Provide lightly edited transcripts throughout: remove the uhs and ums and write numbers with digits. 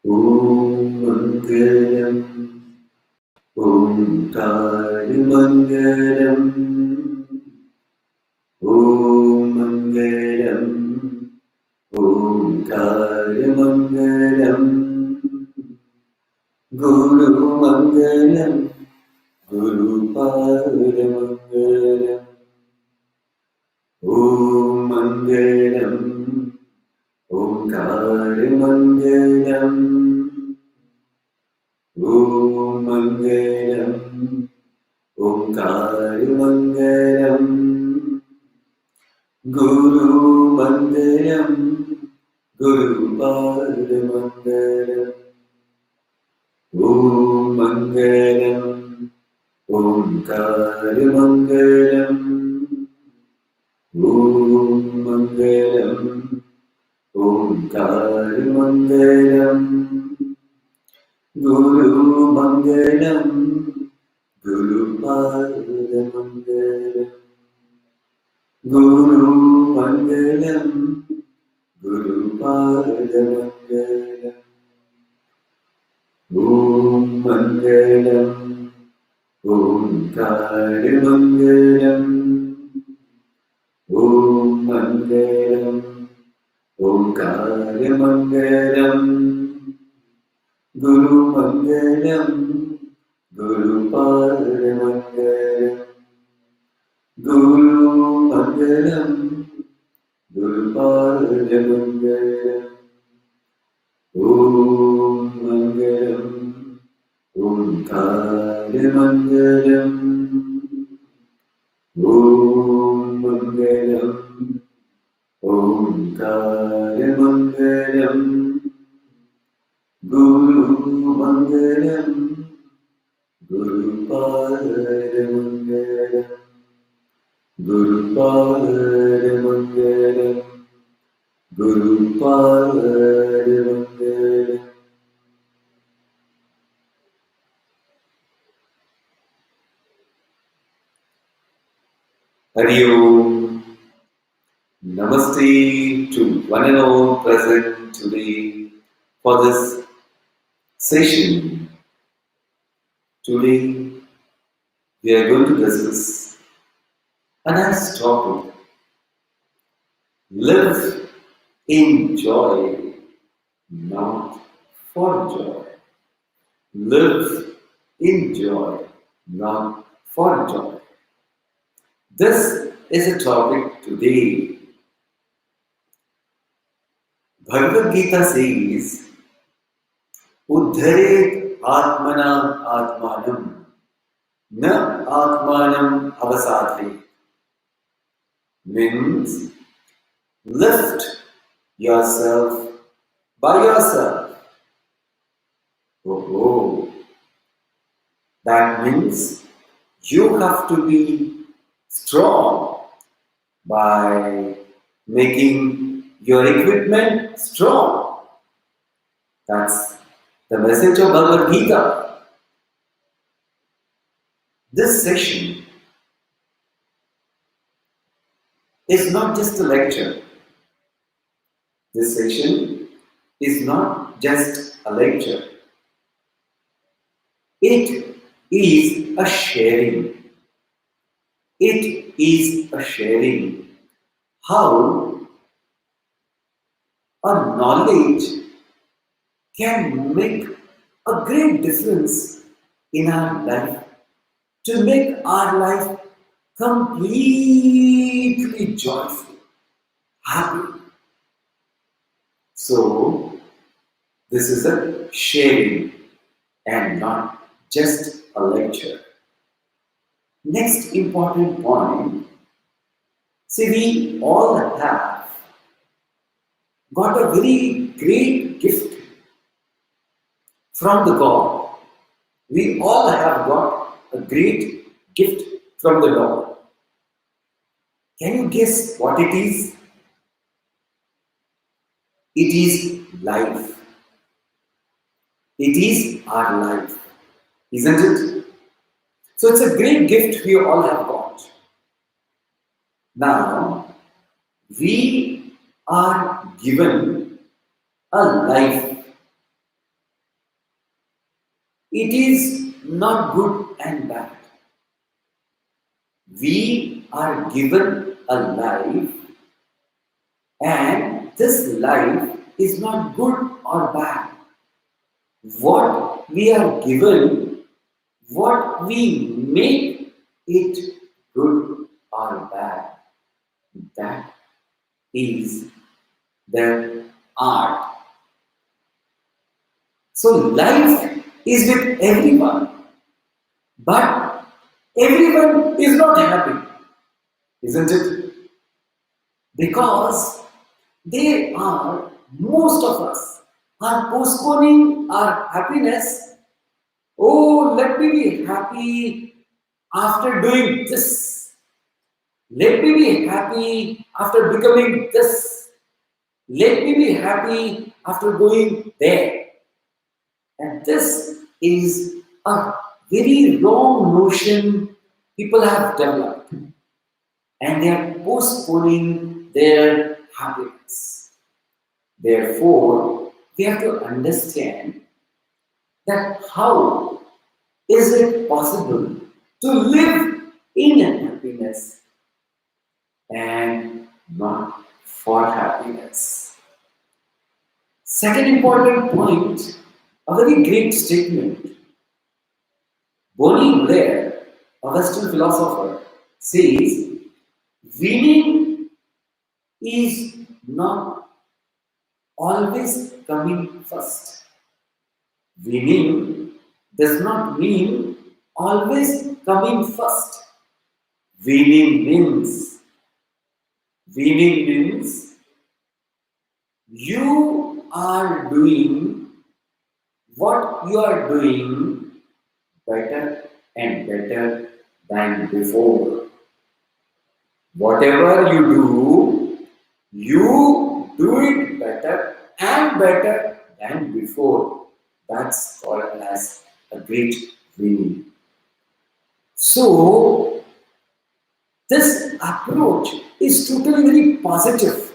Om Mangalam, Om Kali Mangalam, Om Mangalam, Om Kali Mangalam, Guru Mangalam, Guru Pada Mangalam, Om Mangalam, Om Kali Mangalam, Om Mangalam, Om Kali Mangalam, Guru Mangalam, Guru Pada Mangalam, Om Mangalam, Om Kali Mangalam, Om Mangalam, Om Kali Mangalam, Guru Mangalam, Guru Pada Mangalam, Guru Mangalam, Guru Pada Mangalam, Om Mangalam, Om Kali Mangalam, Om Mangalam, Om Kali Mangalam, Guru Mangalam, Guru Pada Mangalam, Guru Mangalam, Guru Pada Mangalam, Om Mangalam, Om Kali Mangalam, Om Mangalam, Om Kali Mangalam, Guru Mangalam, Guru Pada Mangalam, Guru Pada Mangalam, Guru Pada Mangalam. Hari Om. Namaste to one and all present today for this session. Today we are going to discuss a nice topic. Live in joy, not for joy. Live in joy, not for joy. This is a topic today. Bhagavad Gita says, Uddharet Atmanam Atmanam, Na Atmanam Avasadhe. Means, lift yourself by yourself. Oh, that means you have to be strong by making your equipment strong. That's the message of Bhagavad Gita. This session is not just a lecture. This session is not just a lecture. It is a sharing. It is a sharing how a knowledge can make a great difference in our life, to make our life completely joyful, happy. So, this is a sharing and not just a lecture. Next important point, see, we all have got a very great gift from the God. We all have got a great gift from the Lord. Can you guess what it is? It is life. It is our life, isn't it? So it's a great gift we all have got. Now, we are given a life. It is not good and bad. We are given a life, and this life is not good or bad. What we are given, what we make it good or bad, that is the art. So life is with everyone, but everyone is not happy, isn't it? Because most of us are postponing our happiness. Oh, let me be happy after doing this. Let me be happy after becoming this. Let me be happy after going there. And this is a very wrong notion people have developed. And they are postponing their happiness. Therefore, we have to understand that how is it possible to live in happiness and not for happiness. Second important point, a very great statement. Bonnie Blair, a Western philosopher, says winning is not always coming first. Winning does not mean always coming first. Winning means you are doing what you are doing better and better than before. Whatever you do it better and better than before. That's called as a great winning. So, this approach is totally very positive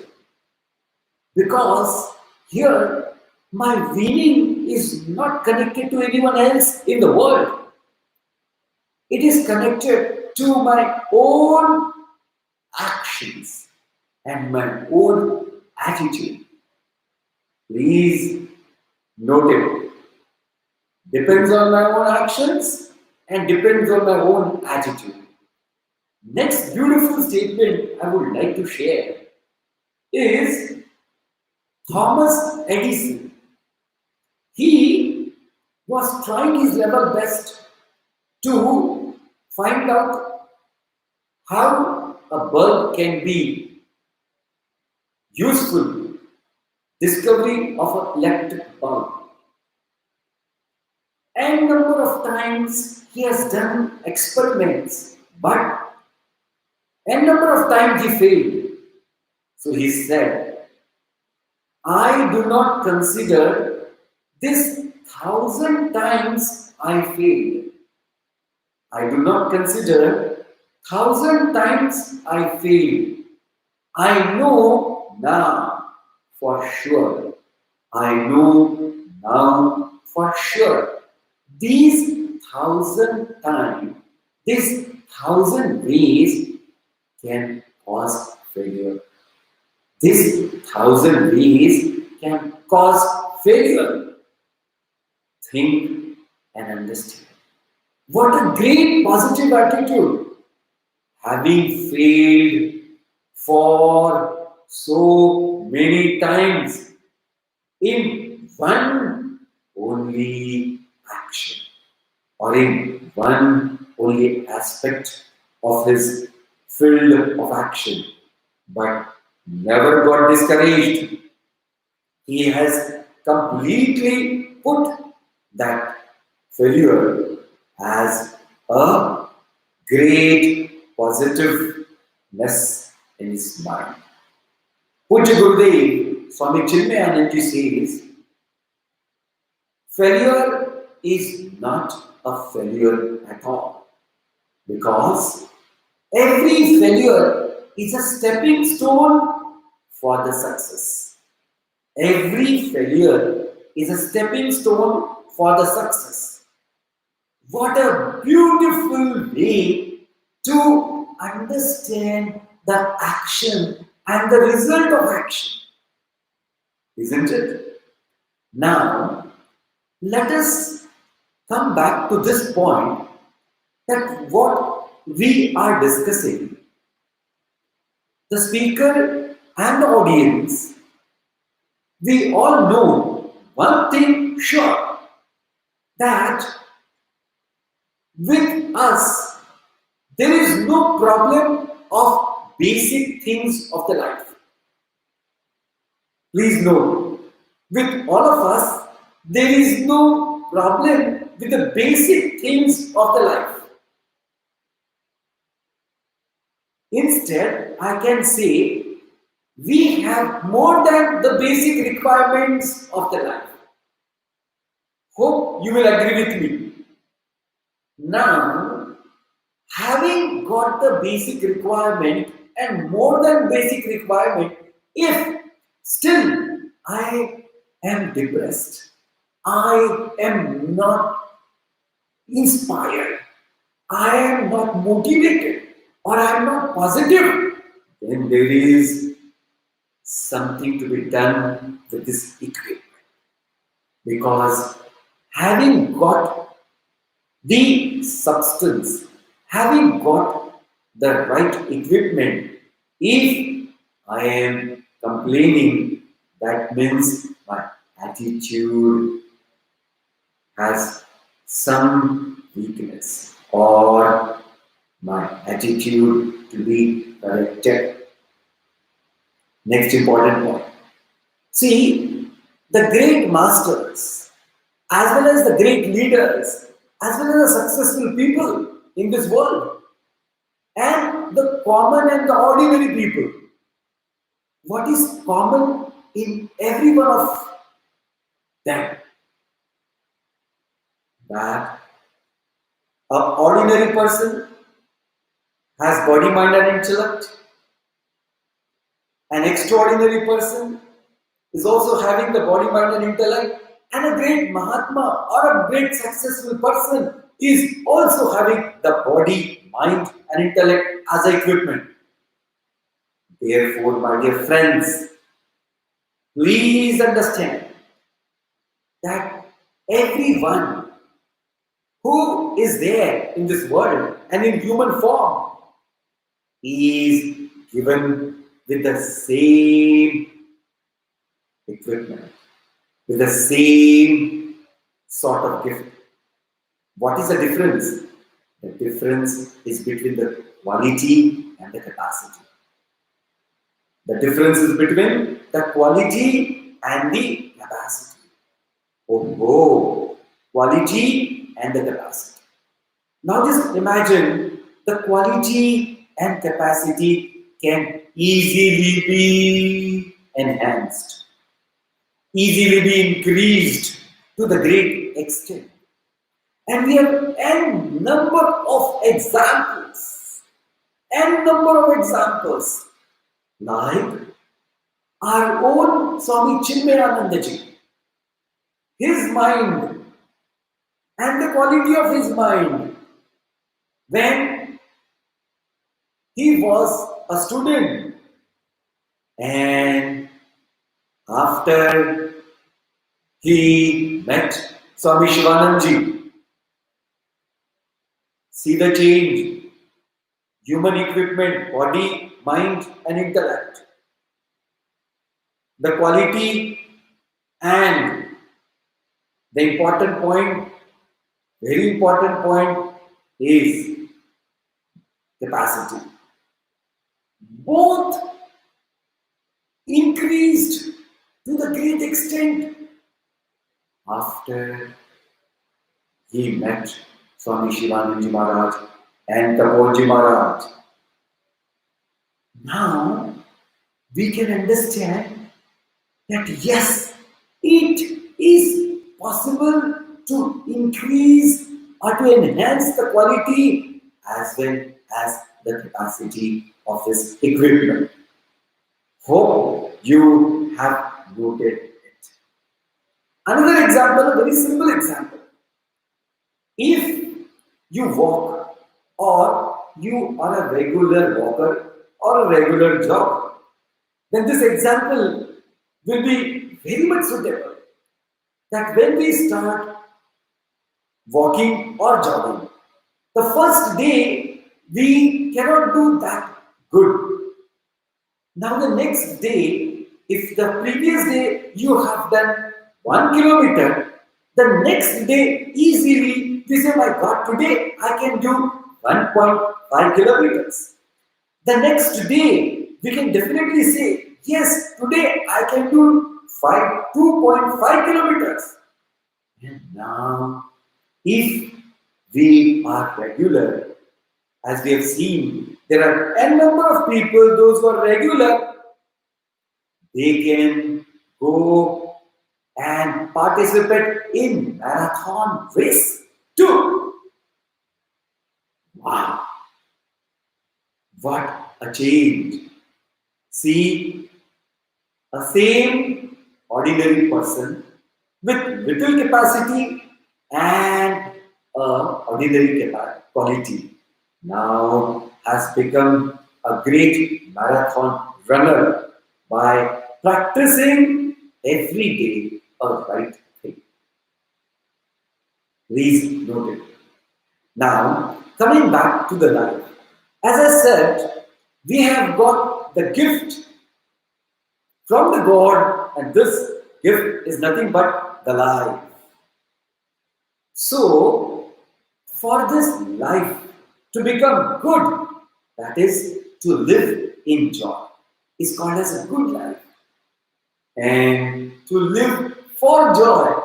because here my winning is not connected to anyone else in the world. It is connected to my own actions and my own attitude. Please note it. Depends on my own actions and depends on my own attitude. Next beautiful statement I would like to share is Thomas Edison. He was trying his level best to find out how a bulb can be useful. Discovery of an electric bulb. N number of times he has done experiments, but n number of times he failed. So he said, I do not consider this 1,000 times I failed. I do not consider 1,000 times I failed. I know now for sure. I know now for sure. These 1,000 times, these 1,000 ways can cause failure. These 1,000 ways can cause failure. Think and understand. What a great positive attitude. Having failed for so many times in one only action or in one only aspect of his field of action, but never got discouraged. He has completely put that failure as a great positiveness in his mind. Pujya Gurudev Swami Chinmayananji says, failure is not a failure at all, because every failure is a stepping stone for the success. Every failure is a stepping stone for the success. What a beautiful way to understand the action and the result of action, isn't it? Now, let us come back to this point that what we are discussing, the speaker and the audience, we all know one thing sure, that with us there is no problem of basic things of the life. Please note, with all of us, there is no problem with the basic things of the life. Instead, I can say we have more than the basic requirements of the life. Hope you will agree with me. Now, having got the basic requirement and more than basic requirement, if still I am depressed, I am not inspired, I am not motivated, or I am not positive, then there is something to be done with this equipment. Because having got the substance, having got the right equipment, if I am complaining, that means my attitude has some weakness or my attitude to be corrected. Next important point. See, the great masters, as well as the great leaders, as well as the successful people in this world, and the common and the ordinary people, what is common in every one of them? That an ordinary person has body, mind, and intellect. An extraordinary person is also having the body, mind, and intellect. And a great Mahatma or a great successful person is also having the body, mind, and intellect as equipment. Therefore, my dear friends, please understand that everyone who is there in this world and in human form is given with the same equipment, with the same sort of gift. What is the difference? The difference is between the quality and the capacity. The difference is between the quality and the capacity. Oh, quality and the capacity. Now just imagine the quality and capacity can easily be enhanced, easily be increased to the great extent. And we have n number of examples, like our own Swami Chinmayanandaji, his mind and the quality of his mind when he was a student, and after he met Swami Shivanandaji, see the change, human equipment, body, mind, and intellect. The quality and the important point, very important point, is capacity. Both increased to the great extent after he met Swami Shivanandaji Maharaj and Tapoji Maharaj. Now we can understand that yes, it is possible to increase or to enhance the quality as well as the capacity of this equipment. Hope you have noted it. Another example, a very simple example. If you walk, or you are a regular walker or a regular jogger, then this example will be very much suitable. That when we start walking or jogging, the first day we cannot do that good. Now, the next day, if the previous day you have done 1 kilometer, the next day easily we say, my God, today I can do 1.5 kilometers. The next day we can definitely say, yes, today I can do 2.5 kilometers. And now, if we are regular, as we have seen, there are n number of people, those who are regular, they can go and participate in marathon race too. Wow, what a change. See, a same ordinary person with little capacity and ordinary quality now has become a great marathon runner by practicing every day a right thing. Please note it. Now, coming back to the life. As I said, we have got the gift from the God, and this gift is nothing but the life. So, for this life to become good, that is to live in joy, is called as a good life. And to live for joy,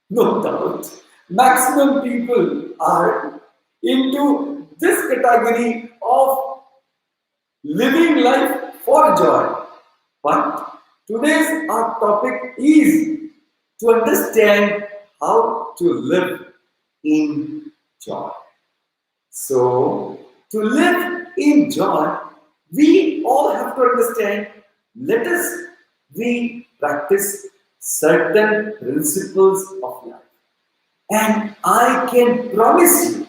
no doubt, maximum people are into this category of living life for joy. But today's our topic is to understand how to live in joy. So, to live in joy, we all have to understand, let us we practice certain principles of life. And I can promise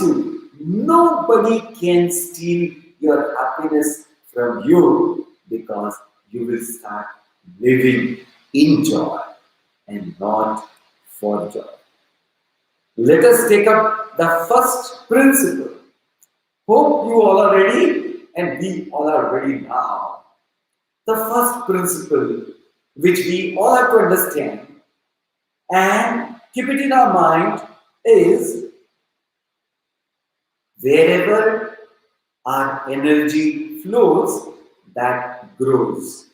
you, nobody can steal your happiness from you because you will start living in joy and not for joy. Let us take up the first principle. Hope you all are ready and we all are ready now. The first principle which we all have to understand and keep it in our mind is wherever our energy flows, that grows.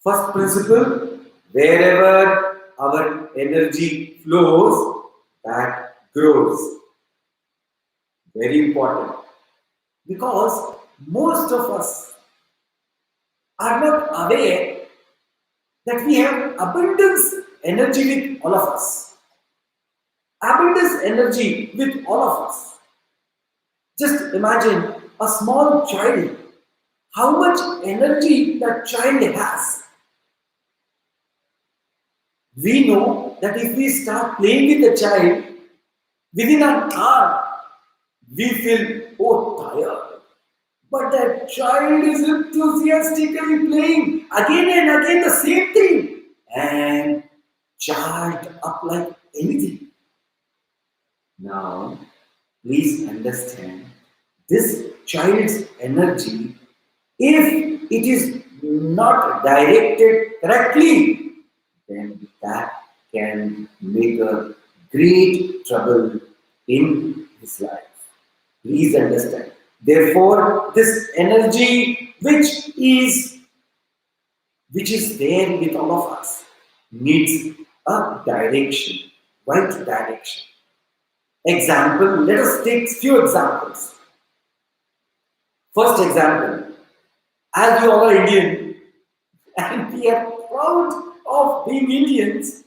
First principle, wherever our energy flows, that grows. Very important. Because most of us are not aware that we have abundance energy with all of us. Abundance energy with all of us. Just imagine a small child, how much energy that child has. We know that if we start playing with the child, within an hour, we feel, oh, tired. But that child is enthusiastically playing again and again the same thing and charged up like anything. Now, please understand this child's energy, if it is not directed correctly, then that can make a great trouble in his life. Please understand. Therefore, this energy which is there with all of us needs a direction, right direction. Example, let us take few examples. First example, as we all are Indian and we are proud of being Indians,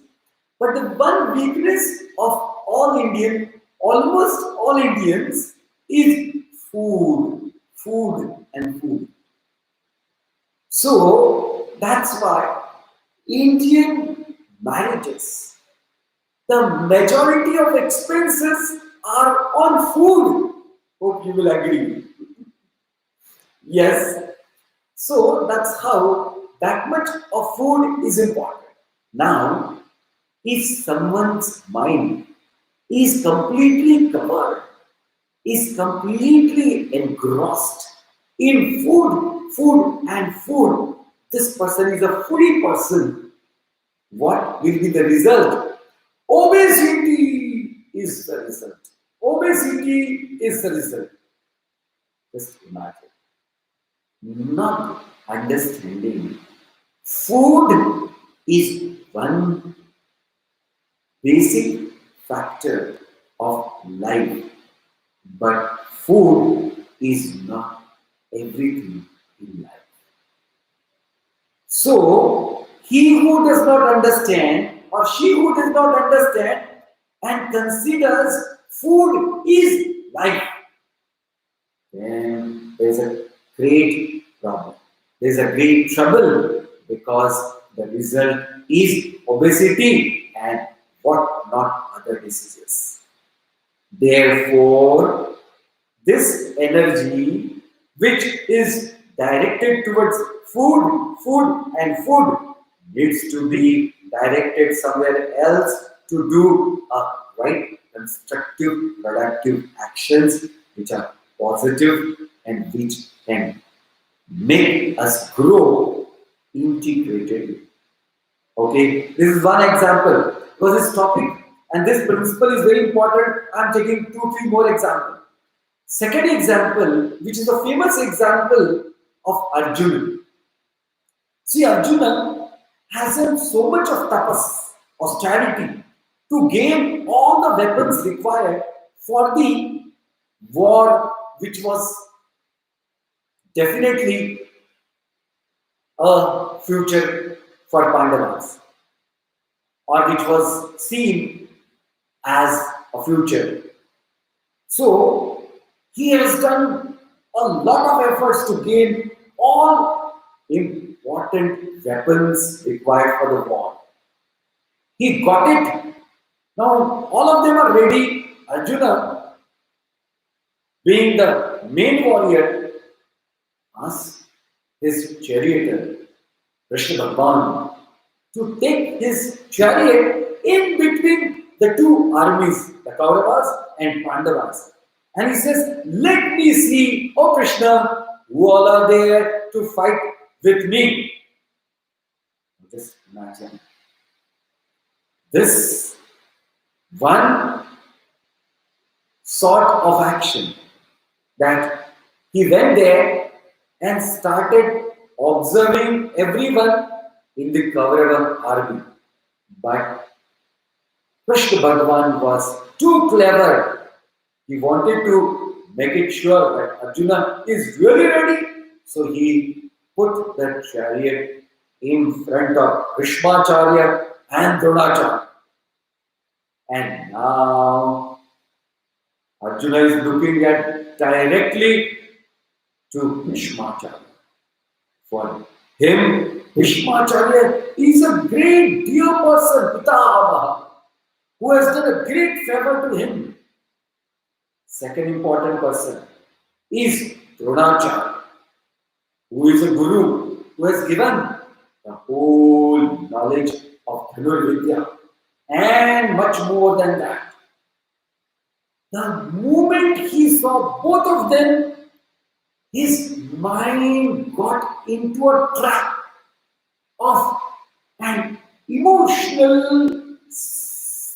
but the one weakness of almost all Indians is food, food and food. So that's why Indian marriages The majority of expenses are on food. Hope you will agree. Yes. So that's how that much of food is important. Now, if someone's mind is completely covered, is completely engrossed in food, food, and food, this person is a foodie person. What will be the result? Obesity is the result. Obesity is the result. Just imagine. Not understanding. Food is one basic factor of life, but food is not everything in life. So, he who does not understand, or she who does not understand, and considers food is life, then there's a great problem. There's a great trouble because the result is obesity and what not other diseases. Therefore, this energy which is directed towards food, food, and food needs to be directed somewhere else to do a right, constructive, productive actions which are positive and which can make us grow integrated. Okay, this is one example. Because this topic and this principle is very important. I'm taking two, three more examples. Second example, which is a famous example of Arjuna. See, Arjuna has done so much of tapas, austerity, to gain all the weapons required for the war, which was definitely a future for Pandavas, or which was seen as a future. So, he has done a lot of efforts to gain all important weapons required for the war. He got it. Now, all of them are ready. Arjuna, being the main warrior, asks his charioteer, Krishna Bhagwan, to take his chariot in between the two armies, the Kauravas and Pandavas. And he says, let me see, oh Krishna, who all are there to fight with me. Just imagine. This one sort of action that he went there and started observing everyone in the Kaurava army. But Krishna Bhagavan was too clever. He wanted to make it sure that Arjuna is really ready. So he put the chariot in front of Bhishmacharya and Dronacharya. And now Arjuna is looking at directly to Bhishmacharya. For him, Bhishmacharya is a great dear person, Pitahamaha, who has done a great favor to him. Second important person is Dronacharya, who is a guru, who has given the whole knowledge of Dhanurvidya and much more than that. The moment he saw both of them, his mind got into a trap of an emotional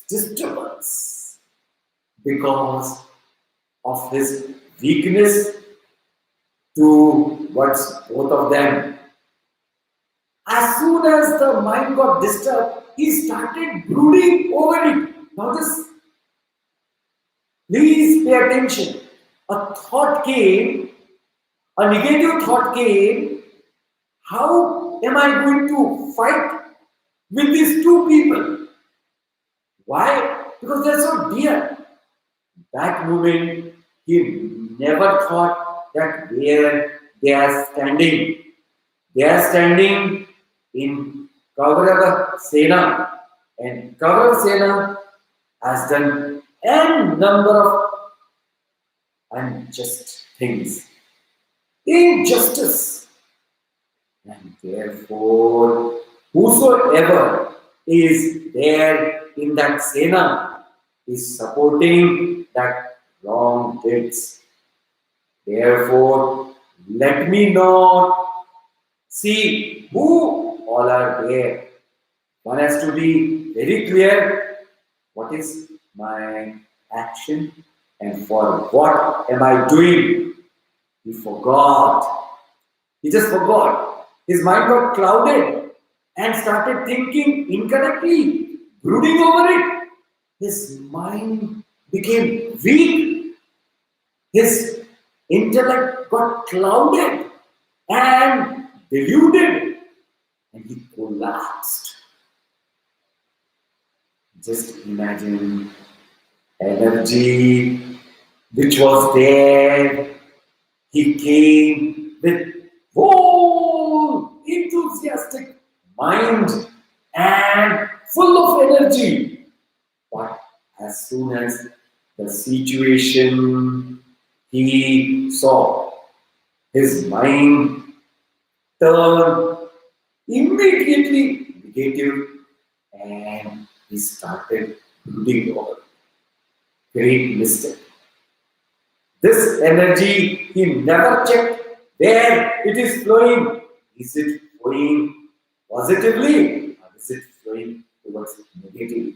disturbance because of his weakness towards both of them. As soon as the mind got disturbed, he started brooding over it. Now, this, please pay attention. A thought came, a negative thought came. How am I going to fight with these two people? Why? Because they're so dear. That moment, he never thought that where they are standing. They are standing in Kaurava Sena. And Kaurava Sena has done n number of unjust things, injustice, and therefore whosoever is there in that Sena is supporting that wrong deeds. Therefore, let me not see who all are there. One has to be very clear what is my action and for what am I doing. He forgot. He just forgot. His mind got clouded and started thinking incorrectly, brooding over it. His mind became weak. His intellect got clouded and deluded, and he collapsed. Just imagine energy which was there. He came with whole enthusiastic mind and full of energy. But as soon as the situation he saw, his mind turned immediately negative and he started brooding over. Great mistake. This energy, he never checked where it is flowing. Is it flowing positively or is it flowing towards negativity?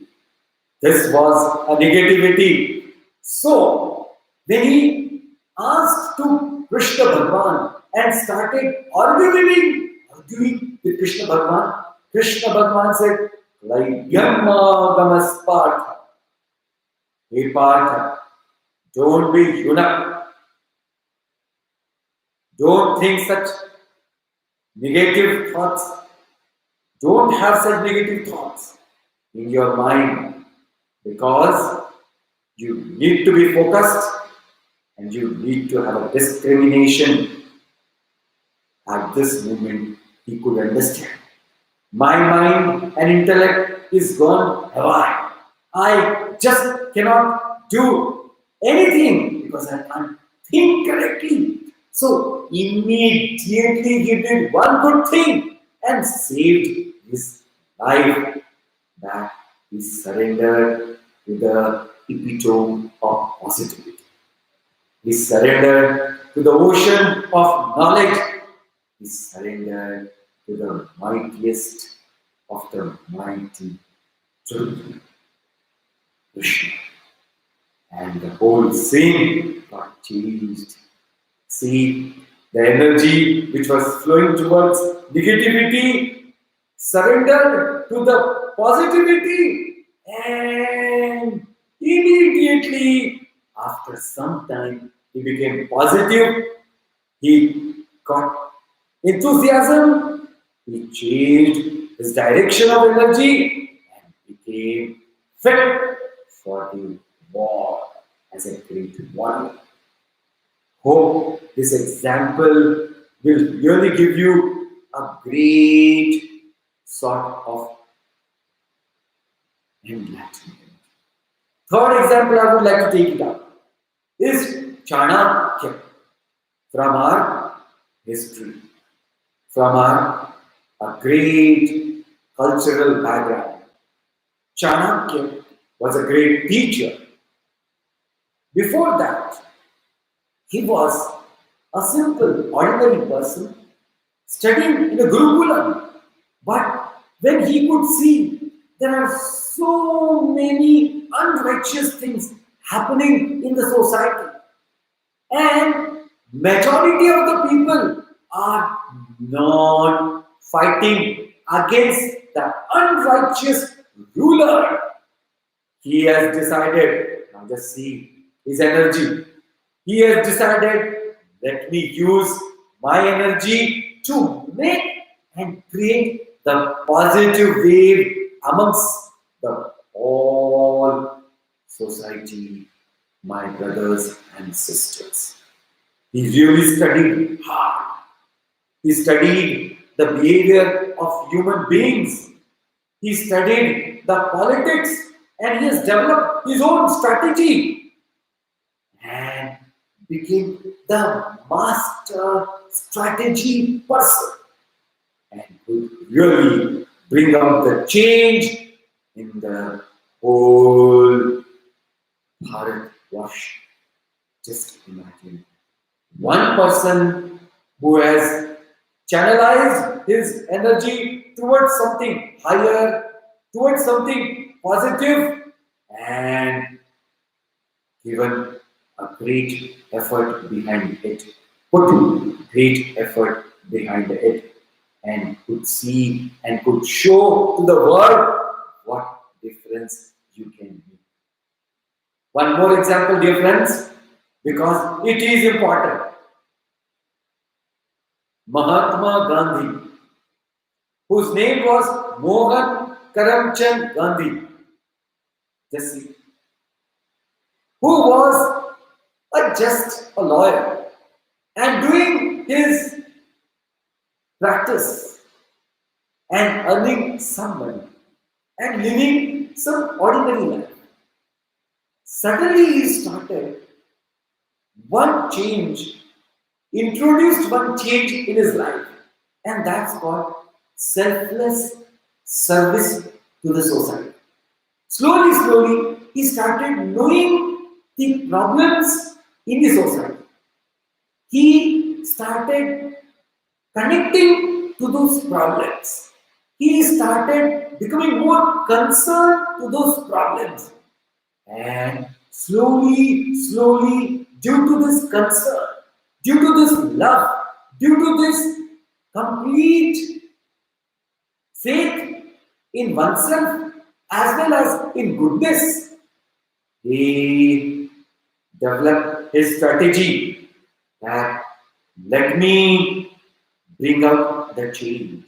This was a negativity. So, when he asked to Krishna Bhagavan and started arguing with Krishna Bhagavan, Krishna Bhagavan said, Layyamma Gamaspartha. Hey Partha, don't be eunuch. Don't think such negative thoughts. Don't have such negative thoughts in your mind because you need to be focused and you need to have a discrimination. At this moment, he could understand. My mind and intellect is gone haywire. I just cannot do anything because I can't think correctly. So immediately he did one good thing and saved his life. That he surrendered to the epitome of positivity. He surrendered to the ocean of knowledge. He surrendered to the mightiest of the mighty truth, Krishna. And the whole scene got changed. See, the energy which was flowing towards negativity surrendered to the positivity, and immediately after some time he became positive. He got enthusiasm. He changed his direction of energy and became fit for the war as a great warrior. Hope this example will really give you a great sort of enlightenment. Third example I would like to take it up is Chanakya from our history, from our a great cultural background. Chanakya was a great teacher. Before that, he was a simple, ordinary person studying in a Gurukulam. But when he could see there are so many unrighteous things happening in the society, and majority of the people are not fighting against the unrighteous ruler. He has decided, now just see his energy. He has decided, let me use my energy to make and create the positive wave amongst the whole society, my brothers and sisters. He really studied hard. He studied the behavior of human beings. He studied the politics and he has developed his own strategy and became the master strategy person and could really bring out the change in the whole Bharat Wash. Just imagine one person who has channelized his energy towards something higher, towards something positive, and given a great effort behind it, put great effort behind it, and could see and could show to the world what difference you can make. One more example, dear friends, because it is important. Mahatma Gandhi, whose name was Mohan Karamchand Gandhi, just see, who was just a lawyer and doing his practice and earning some money and living some ordinary life. Suddenly he started one change, introduced one change in his life, and that's called selfless service to the society. Slowly, slowly, he started knowing the problems in the society. He started connecting to those problems. He started becoming more concerned to those problems. And slowly, slowly, due to this concern, due to this love, due to this complete faith in oneself as well as in goodness, he developed his strategy that let me bring out the change.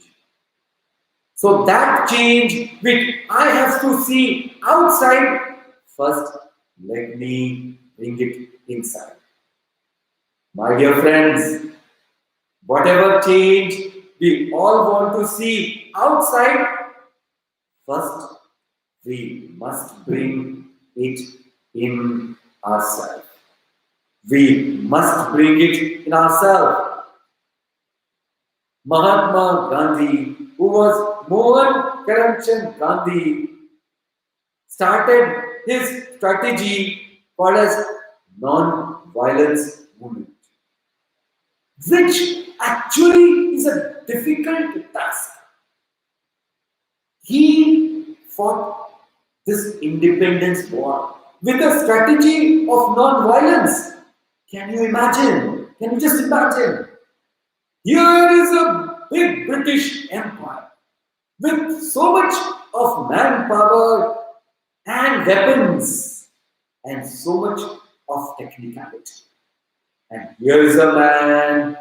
So that change which I have to see outside, first let me bring it inside. My dear friends, whatever change we all want to see outside, first we must bring it in ourselves. We must bring it in ourselves. Mahatma Gandhi, who was Mohan Karamchand Gandhi, started his strategy called as non-violence movement, which actually is a difficult task. He fought this independence war with a strategy of non-violence. Can you imagine? Can you just imagine? Here is a big British Empire with so much of manpower and weapons and so much of technicality. And here is a man,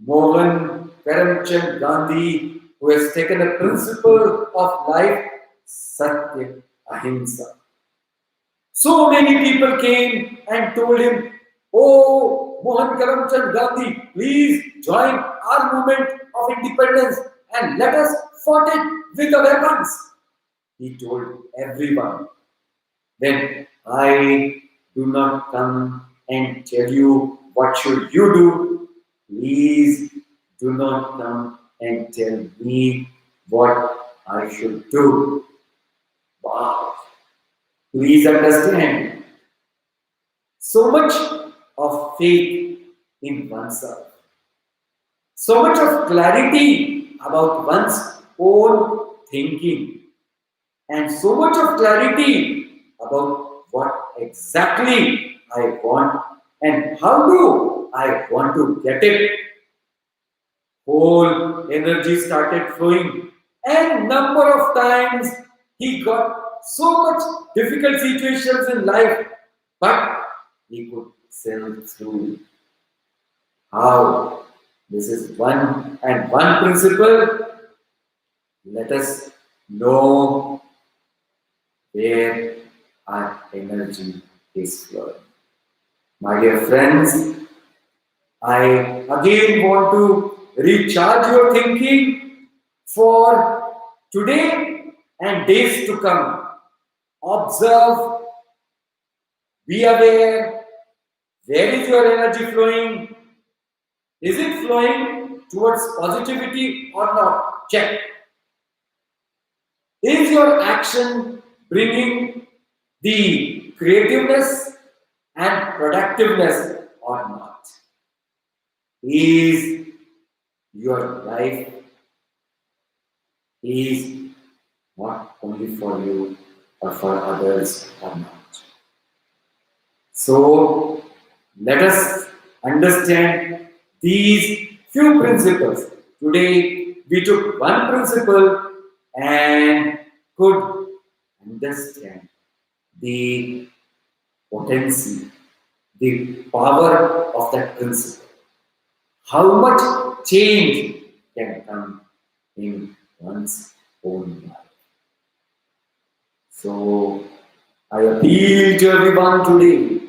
Mohan Karamchand Gandhi, who has taken a principle of life, Satya Ahimsa. So many people came and told him, "Oh, Mohan Karamchand Gandhi, please join our movement of independence and let us fight it with the weapons." He told everyone, "When I do not come and tell you what should you do, please do not come and tell me what I should do." Wow! Please understand. So much of faith in oneself. So much of clarity about one's own thinking. And so much of clarity about what exactly I want and how do I want to get it. Whole energy started flowing, and number of times he got so much difficult situations in life, but he could sail through. How? This is one and one principle. Let us know where our energy is flowing. My dear friends, I again want to recharge your thinking for today and days to come. Observe, be aware. Where is your energy flowing? Is it flowing towards positivity or not? Check. Is your action bringing the creativeness and productiveness or not? Is your life is not only for you or for others or not? So let us understand these few principles. Today we took one principle and could understand the potency, the power of that principle. How much change can come in one's own life. So I appeal to everyone today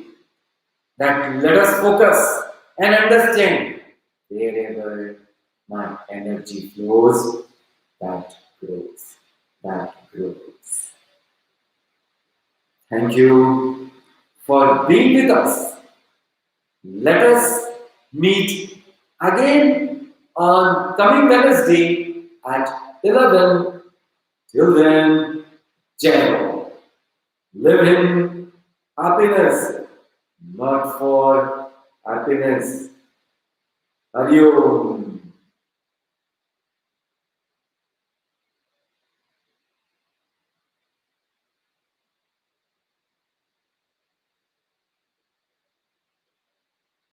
that let us focus and understand wherever my energy flows, that grows, that grows. Thank you for being with us. Let us meet again on coming Wednesday at 11. Till then, Jai. Live in happiness, not for happiness. Hari Om.